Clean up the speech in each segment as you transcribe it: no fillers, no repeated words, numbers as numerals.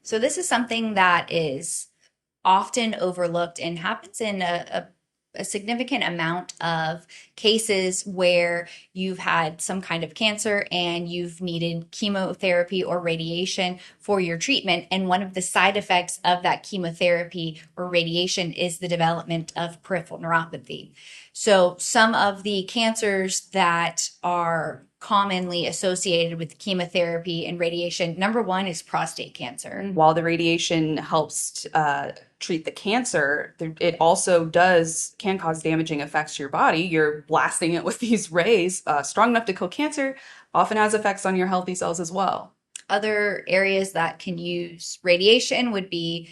So this is something that is often overlooked and happens in a significant amount of cases where you've had some kind of cancer and you've needed chemotherapy or radiation for your treatment. And one of the side effects of that chemotherapy or radiation is the development of peripheral neuropathy. So some of the cancers that are commonly associated with chemotherapy and radiation, number one is prostate cancer. While the radiation helps treat the cancer, it also can cause damaging effects to your body. You're blasting it with these rays, strong enough to kill cancer, often has effects on your healthy cells as well. Other areas that can use radiation would be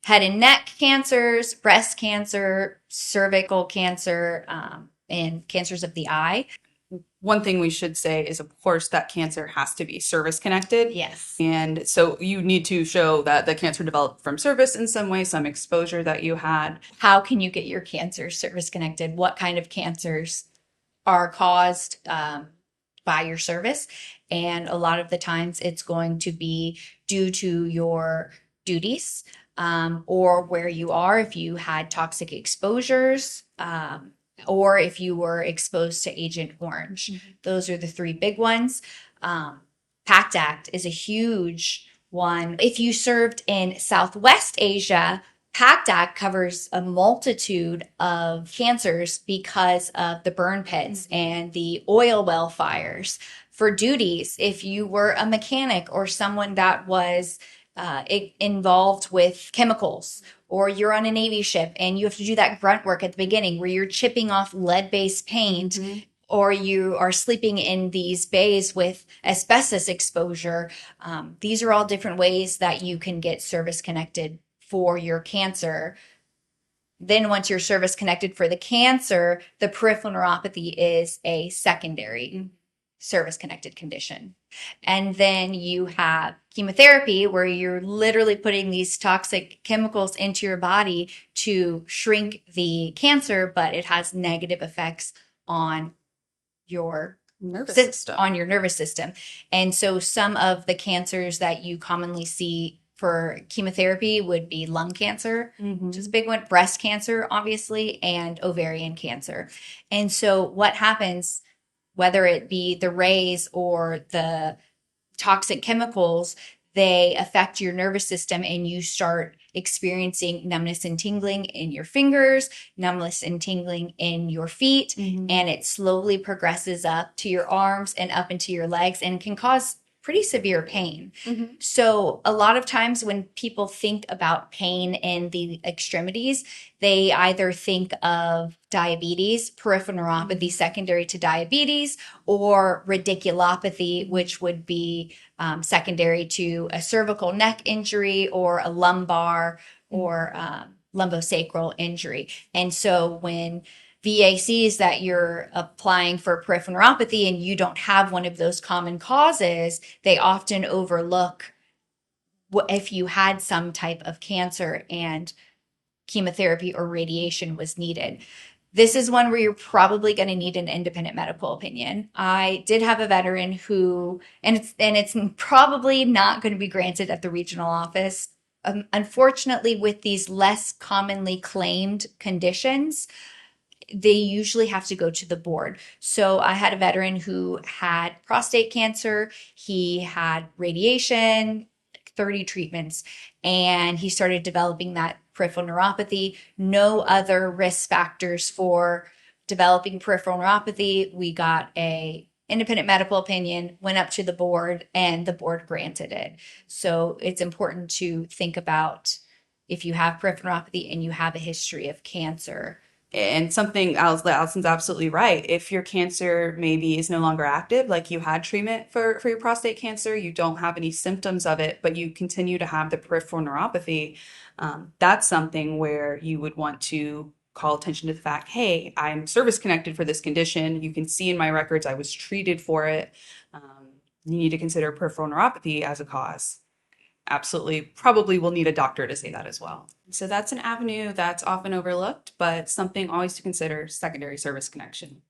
head and neck cancers, breast cancer, cervical cancer, and cancers of the eye. One thing we should say is, of course, that cancer has to be service connected. Yes. And so you need to show that the cancer developed from service in some way, some exposure that you had. How can you get your cancer service connected? What kind of cancers are caused by your service? And a lot of the times it's going to be due to your duties or where you are, if you had toxic exposures. Or if you were exposed to Agent Orange. Mm-hmm. Those are the three big ones. PACT Act is a huge one. If you served in Southwest Asia, PACT Act covers a multitude of cancers because of the burn pits and the oil well fires. For duties, if you were a mechanic or someone that was involved with chemicals, or you're on a Navy ship and you have to do that grunt work at the beginning where you're chipping off lead-based paint, mm-hmm. or you are sleeping in these bays with asbestos exposure. These are all different ways that you can get service connected for your cancer. Then once you're service connected for the cancer, the peripheral neuropathy is a secondary service connected condition. And then you have chemotherapy, where you're literally putting these toxic chemicals into your body to shrink the cancer, but it has negative effects on your nervous system. And so some of the cancers that you commonly see for chemotherapy would be lung cancer, mm-hmm. which is a big one, breast cancer, obviously, and ovarian cancer. And so what happens, whether it be the rays or the toxic chemicals, they affect your nervous system and you start experiencing numbness and tingling in your fingers, numbness and tingling in your feet, mm-hmm. and it slowly progresses up to your arms and up into your legs and can cause pretty severe pain. Mm-hmm. So a lot of times when people think about pain in the extremities, they either think of diabetes, peripheral neuropathy secondary to diabetes, or radiculopathy, which would be secondary to a cervical neck injury or a lumbar or lumbosacral injury. And so when VA sees that you're applying for peripheral neuropathy and you don't have one of those common causes, they often overlook if you had some type of cancer and chemotherapy or radiation was needed. This is one where you're probably going to need an independent medical opinion. I did have a veteran who, and it's probably not going to be granted at the regional office. Unfortunately, with these less commonly claimed conditions, they usually have to go to the board. So I had a veteran who had prostate cancer. He had radiation, 30 treatments, and he started developing that peripheral neuropathy. No other risk factors for developing peripheral neuropathy. We got a independent medical opinion, went up to the board, and the board granted it. So it's important to think about if you have peripheral neuropathy and you have a history of cancer. And something Allison's absolutely right. If your cancer maybe is no longer active, like you had treatment for your prostate cancer, you don't have any symptoms of it, but you continue to have the peripheral neuropathy, that's something where you would want to call attention to the fact, hey, I'm service connected for this condition. You can see in my records I was treated for it. You need to consider peripheral neuropathy as a cause. Absolutely, probably will need a doctor to say that as well. So that's an avenue that's often overlooked, but something always to consider: secondary service connection.